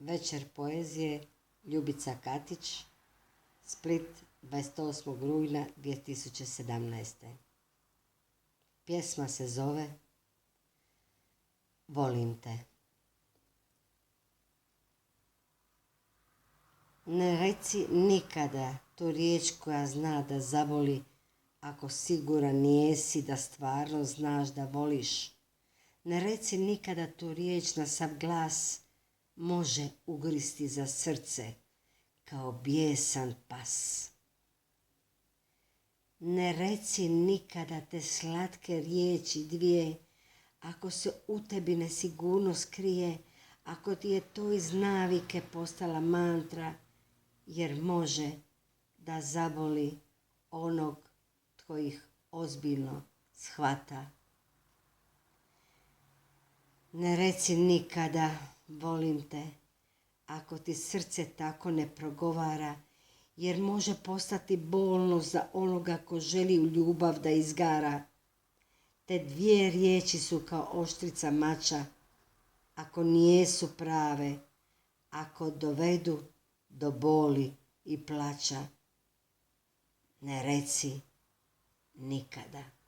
Večer poezije Ljubica Katić, Split, 28. rujna 2017. Pjesma se zove Volim te. Ne reci nikada tu riječ koja zna da zaboli, ako siguran nijesi da stvarno znaš da voliš. Ne reci nikada tu riječ na sav glas, može ugristi za srce kao bijesan pas. Ne reci nikada te slatke riječi dvije, ako se u tebi nesigurnost krije, ako ti je to iz navike postala mantra, jer može da zaboli onog tko ih ozbiljno shvata. Ne reci nikada volim te, ako ti srce tako ne progovara, jer može postati bolno za onoga ko želi u ljubav da izgara. Te dvije riječi su kao oštrica mača, ako nijesu prave, ako dovedu do boli i plača. Ne reci nikada.